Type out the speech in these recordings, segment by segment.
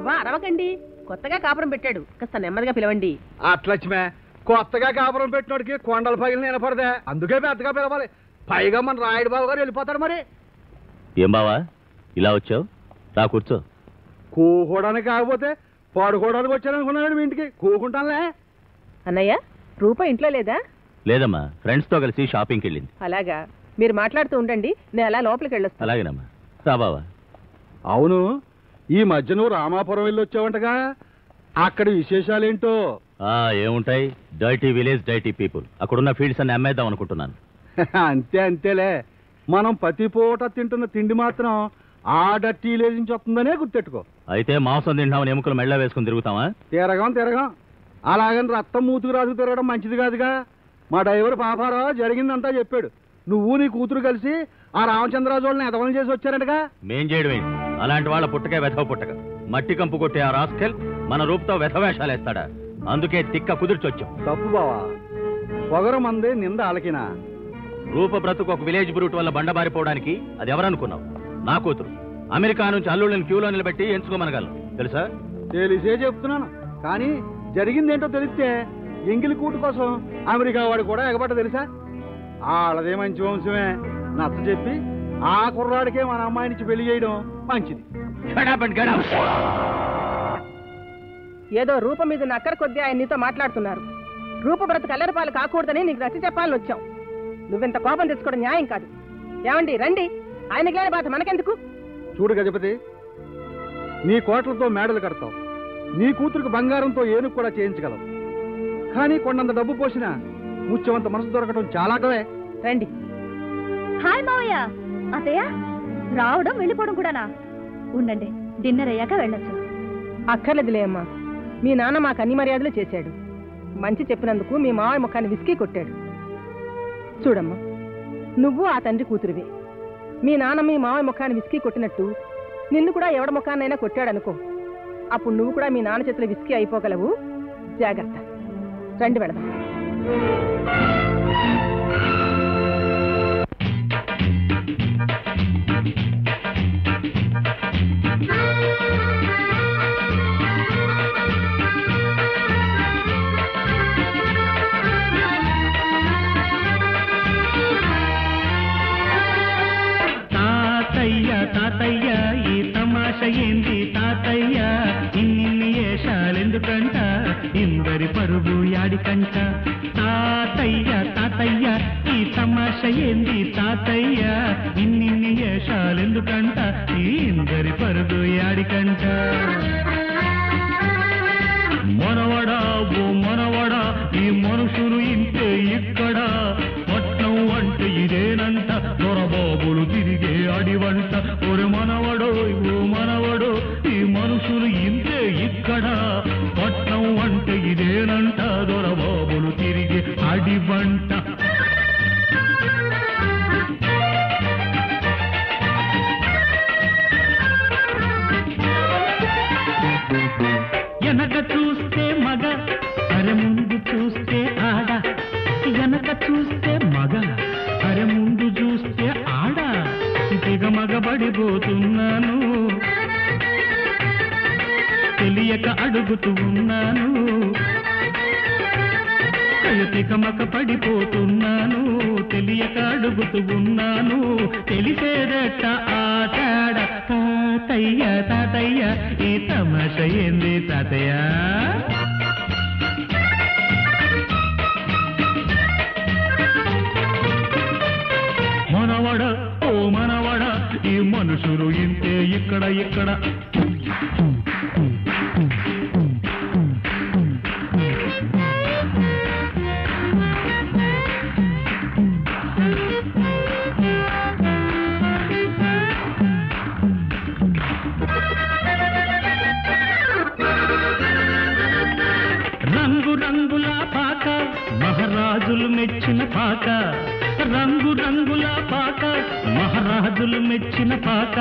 అబ్బబ్బా అరవకండి, కొత్తగా కాపురం పెట్టాడు, కాస్త నెమ్మదిగా పిలవండి. అట్లచ్మే, కొత్తగా కాపురం పెట్టినోడికి కొండల పగిలి నిలబడదే, అందుకే పెద్దగా పిలవాలి. పైగా మన రాయుడు బాబు గారు వెళ్ళిపోతారు మరి. ఏం బావా ఇలా వచ్చావు? రా కూర్చో. కూకోవడానికి కాకపోతే పడుకోవడానికి వచ్చాననుకున్నాడు మీ ఇంటికి. కూకుంటానులే. అన్నయ్య, రూప ఇంట్లో లేదా? లేదమ్మా, ఫ్రెండ్స్ తో కలిసి షాపింగ్కి వెళ్ళింది. అలాగా, మీరు మాట్లాడుతూ ఉండండి, నేను అలా లోపలికి వెళ్ళొస్తాను. అలాగేనమ్మా, రా బావా. అవును, ఈ మధ్య నువ్వు రామాపురం వెళ్ళి వచ్చావంటగా, అక్కడ విశేషాలేంటో? ఏముంటాయి, డర్టీ విలేజ్ డర్టీ పీపుల్. అక్కడున్న ఫీల్డ్స్ అన్ని అమ్మేద్దాం అనుకుంటున్నాను. అంతే అంతేలే, మనం ప్రతి పూట తింటున్న తిండి మాత్రం ఆ డర్టీ విలేజ్ నుంచి వస్తుందనే గుర్తెట్టుకో. అయితే మాంసం తింటామని ఎముకలు మెళ్ళ వేసుకుని తిరుగుతావా? తిరగం అలాగని రక్తం మూతుకు రాజుకు తిరగడం మంచిది కాదుగా. మా డ్రైవర్ పాపారావు జరిగిందంతా చెప్పాడు. నువ్వు నీ కూతురు కలిసి ఆ రామచంద్రరాజు వాళ్ళని ఎదవలం చేసి వచ్చారంటగా. మేం చేయడం ఏంటి? అలాంటి వాళ్ళ పుట్టకే వెధవ పుట్టక. మట్టి కంపు కొట్టే ఆ రాస్కెల్ మన రూపుతో వెధవేషాలేస్తాడా? అందుకే తిక్క కుదిర్చొచ్చాం. తప్పు బావా, పొగరు మంది నింద అలకినా. రూప బ్రతుకు ఒక విలేజ్ బ్రూట్ వల్ల బండబారిపోవడానికి అది ఎవరనుకున్నావు? నా కూతురు. అమెరికా నుంచి అల్లుళ్ళని క్యూలో నిలబెట్టి ఎంచుకోమనగలను, తెలుసా? తెలిసే చెప్తున్నాను, కానీ జరిగిందేంటో తెలిస్తే ఎంగిలి కూటు కోసం అమెరికా వాడు కూడా ఎగబట్ట తెలుసా? వాళ్ళదే మంచి వంశమే. నచ్చ చెప్పి ఆ కుర్రాడికే మన అమ్మాయి నుంచి పెళ్లి చేయడం మంచిది. ఏదో రూప మీద నక్కర కొద్దీ ఆయన నీతో మాట్లాడుతున్నారు. రూప బ్రతుకు అల్లరిపాలు కాకూడదని నీకు నచ్చ చెప్పాలని వచ్చాం. నువ్వెంత కోపం తెచ్చుకోవడం న్యాయం కాదు. ఏమండి, రండి, ఆయనకి లేని బాధ మనకెందుకు? చూడు గజపతి, నీ కోట్లతో మేడలు కడతావు, నీ కూతురికి బంగారంతో ఏనుగు కూడా చేయించగలవు. కానీ కొండంత డబ్బు పోసినా ముత్యమంత మనసు దొరకడం చాలా కవే. రండి. హాయ్ మావయ్య. అతయ్య, రావడం వెళ్ళిపోవడం కూడానా? ఉండండి, డిన్నర్ అయ్యాక వెళ్ళొచ్చు. అక్కర్లేదులే అమ్మా, మీ నాన్న మాకు అన్ని మర్యాదలు చేశాడు. మంచి చెప్పినందుకు మీ మావయ్య ముఖాన్ని విసికి కొట్టాడు. చూడమ్మా, నువ్వు ఆ తండ్రి కూతురివే. మీ నాన్న మీ మావయ్య ముఖాన్ని విసికి కొట్టినట్టు నిన్ను కూడా ఎవడ ముఖాన్నైనా కొట్టాడనుకో, అప్పుడు నువ్వు కూడా మీ నాన్న చేతిలో విసికి అయిపోగలవు. జాగ్రత్త. రండి వెళదాం. తాతయ్య, ఈ తమాష ఏంది తాతయ్య? ఇన్ని ఏషాలెందుకంట, ఇందరి పరుగు యాడికంట. తాతయ్య, ఈ తమాష ఏంది తాతయ్య? ఇన్ని ఏషాలెందుకంట, ఇందరి పరుగు యాడికంట. మనవడా ఓ మనవడా, ఈ మనుషులు ఇంతే ఇక్కడ. పట్నం అంటే ఇదేనంట, దొరబాబులు తిరిగే అడివంట. ఒరే మనవడో ఓ మనవడో, ఈ మనుషులు ఇంతే ఇక్కడ. పట్నం అంటే ఇదేనంట, దొరబాబులు తిరిగే అడివంట. వెనక చూస్తే మగ, అరే ముందు చూస్తే ఆడ. వెనక చూస్తే మగ, అరే ముందు చూస్తే ఆడ. తెగ మగబడిపోతున్నాను, తెలియక అడుగుతూ ఉన్నాను. తెగ మగ పడిపోతున్నాను, తెలియక అడుగుతూ ఉన్నాను. తెలిసేదట ఆటాడ. తాతయ్య, ఈ తమాష ఏంది తాతయ్య? మనవడ ఓ మనవడ, ఈ మనుషులు ఇంతే ఇక్కడ. రంగుల పాక, మహారాజులు మెచ్చిన పాక. రంగుల పాక, మహారాజులు మెచ్చిన పాక.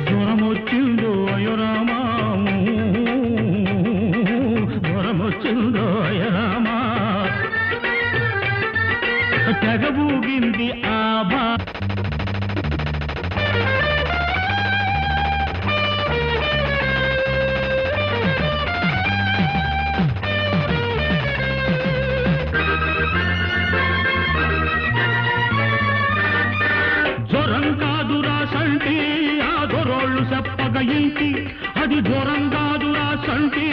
జ్వరమొచ్చిందో అయోరామా, జ్వరమొచ్చిందో అయోరామా. తెగబూగింది ఆ బా. అది జ్వరం కాదురా సంటి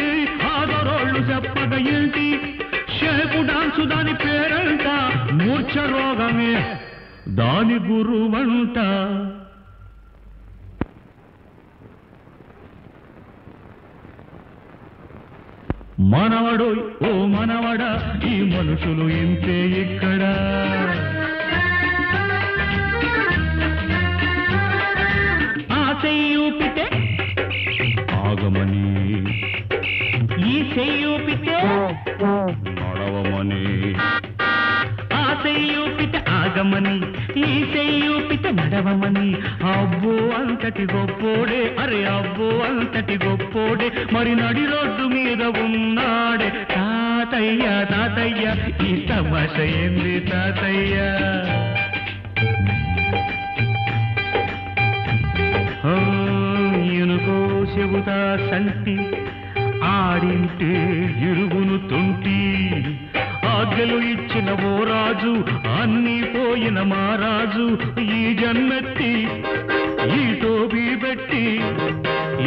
ఆదరోళ్ళు చెప్పగ ఏంటి షేపు డాన్సు దాని పేరంట మూర్ఛ రోగమే దాని గురువంట మనవడు ఓ మనవడా ఈ మనుషులు ఇంతే ఇక్కడ ఆ చెయ్యూపితే ఆగమని ఈ చెయ్యూపితే నడవమని ఆ చెయ్యూపితే ఆగమని ఈ చెయ్యూపితే నడవమని అబ్బో అంతటి గొప్పోడే అరే అబ్బో అంతటి గొప్పోడే మరి నడి రోడ్డు మీద ఉన్నాడే తాతయ్య తాతయ్య ఈ తమాష ఏంది తాతయ్య ఎనుకో చెబుతా సంటి ఆడింటే ఇరుగును తుంటి ఆజ్ఞలు ఇచ్చిన ఓ రాజు అన్నీ పోయిన మహారాజు ఈ జన్మెత్తి ఈ టోపీ పెట్టి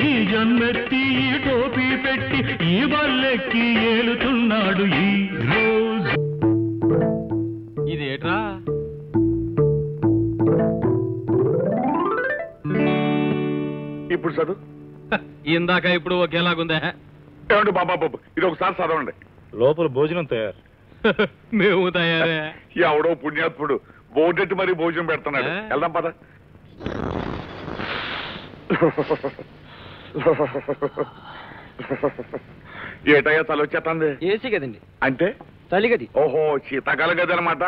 ఈ జన్మెత్తి ఈ టోపీ పెట్టి ఈ బల్లెక్కి ఏలుతున్నాడు ఈ రోజు ఇదేట్రా ఇప్పుడు చదువు ఇందాక ఇప్పుడు ఒకేలాగుందా ఏమండి బాబా బాబు ఇది ఒకసారి చదవండి లోపల భోజనం తయారు మేము తయారే ఎవడో పుణ్యాత్ముడు బోర్డెట్టి మరీ భోజనం పెడుతున్నాడు వెళ్దాం పద ఏటయ్యా తల వచ్చేస్తుంది ఏసీ గదండి అంటే చలి గది ఓహో శీతాకాలం గది అనమాట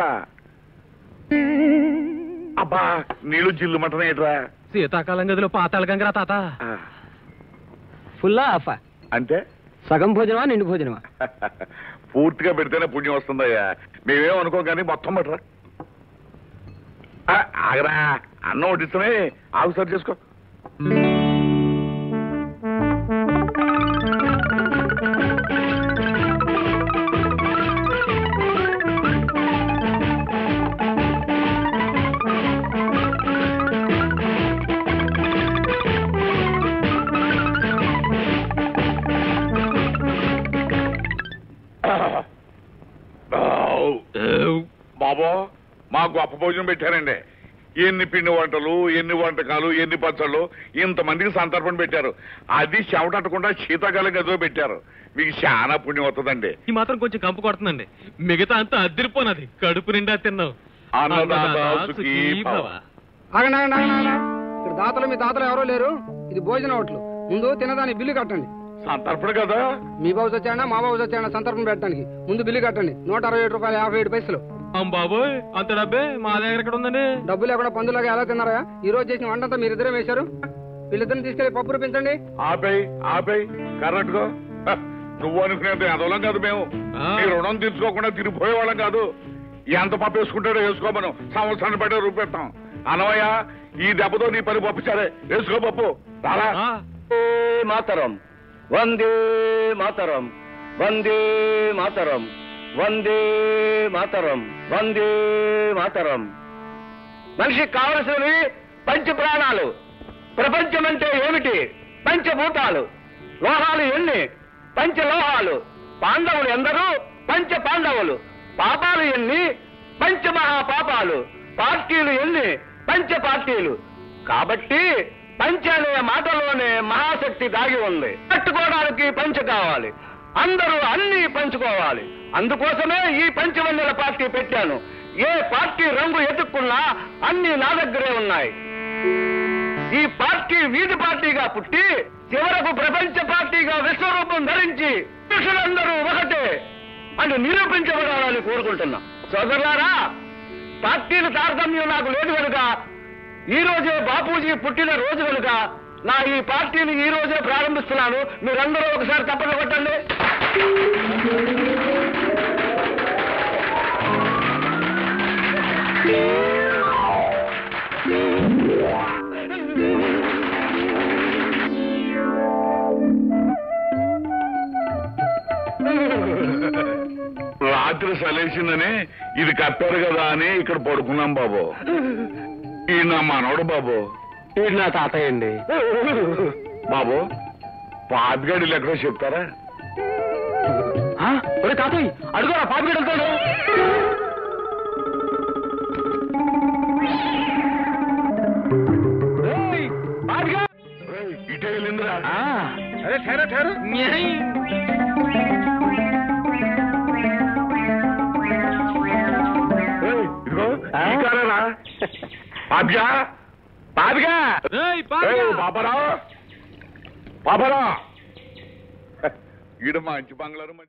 అబ్బా నీళ్లు జిల్లు మంటనే ఏట్రా శీతాకాలం గదిలో పాతాళ గంగరా తాత ఫుల్లా ఆఫా అంటే సగం భోజనమా నిండు భోజనమా పూర్తిగా పెడితేనే పుణ్యం వస్తుందయ్యా మేమేం అనుకో కానీ మొత్తం పట్టరా ఆగరా అన్నం వడ్డిస్తమే ఆగు సరి చేసుకో బాబో మా గొప్ప భోజనం పెట్టారండి ఎన్ని పిండి వంటలు ఎన్ని వంటకాలు ఎన్ని పచ్చళ్ళు ఇంతమందికి సంతర్పణ పెట్టారు అది చెమటట్టకుండా శీతాకాలం గదిలో పెట్టారు మీకు చాలా పుణ్యం వస్తుందండి ఈ మాత్రం కొంచెం కంపు కొడుతుందండి మిగతా అంతా అద్దరిపోనది కడుపు నిండా తిన్నాం ఆగండి ఇక్కడ దాతలు మీ తాతలు ఎవరో లేరు ఇది భోజన హోటల్ ముందు తినదాని బిల్లు కట్టండి సంతర్పణ కదా మీ బాబు వచ్చాడా మా బాబు వచ్చాడా సంతర్పణ పెట్టడానికి ముందు బిల్లు కట్టండి 167 రూపాయలు 57 పైసలు బాబోయ్ అంత డబ్బే మా దగ్గర ఎక్కడ ఉందండి డబ్బులు ఎక్కడ పందులాగా ఎలా తిన్నారా ఈ రోజు చేసిన వంటంతా మీరిద్దరే వేశారు వీళ్ళిద్దరిని తీసుకెళ్లి పప్పు రూపించండి ఆపై కరెక్ట్ గా నువ్వు అనుకునేది అదోలం కాదు మేము ఈ రుణం తీర్చుకోకుండా తిరిగిపోయే వాళ్ళం కాదు ఎంత పప్పు వేసుకుంటాడో వేసుకోమను సంవత్సరాన్ని బట్టే రూపెడతాం అనవయ్య ఈ దెబ్బతో నీ పని పప్పుచారే వేసుకో పప్పు చాలా మాతరం వందే మాతరం వందే మాతరం వందే మాతరం వందే మాతరం మనిషికి కావలసినవి పంచ ప్రాణాలు ప్రపంచం అంటే ఏమిటి పంచభూతాలు లోహాలు ఎన్ని పంచలోహాలు పాండవులు ఎందరూ పంచ పాండవులు పాపాలు ఎన్ని పంచమహాపాపాలు పార్టీలు ఎన్ని పంచ పార్టీలు కాబట్టి పంచ అనే మాటలోనే మహాశక్తి దాగి ఉంది కట్టుకోవడానికి పంచ కావాలి అందరూ అన్ని పంచుకోవాలి అందుకోసమే ఈ పంచవన్నెల పార్టీ పెట్టాను ఏ పార్టీ రంగు ఎదుక్కున్నా అన్ని నా దగ్గరే ఉన్నాయి ఈ పార్టీ వీధి పార్టీగా పుట్టి చివరకు ప్రపంచ పార్టీగా విశ్వరూపం ధరించి పురుషులందరూ ఒకటే అని నిరూపించబడాలని కోరుకుంటున్నా సోదరులారా పార్టీల తారతమ్యం నాకు లేదు కనుక ఈ రోజే బాపూజీ పుట్టిన రోజు కనుక నా ఈ పార్టీని ఈ రోజే ప్రారంభిస్తున్నాను మీరందరూ ఒకసారి తప్పక కొట్టండి రాత్రి సలేసిందని ఇది కప్పారు కదా అని ఇక్కడ పడుకున్నాం బాబు ఈ నా మనవడు బాబు వీడు నా తాతయ్య అండి బాబు పాతిగాడి ఎక్కడో చెప్తారా? ఒరే తాతయ్య అడుగురా పాపిగడు వెళ్తాడు. ఇటే వెళ్ళిందిరా. అరే ఠేరా ఠేరా. ఇదిగో ఈ కారేనా? పాపిగా పాపిగా బాబారా బాబారా ఈడ మంచి బంగ్లారు.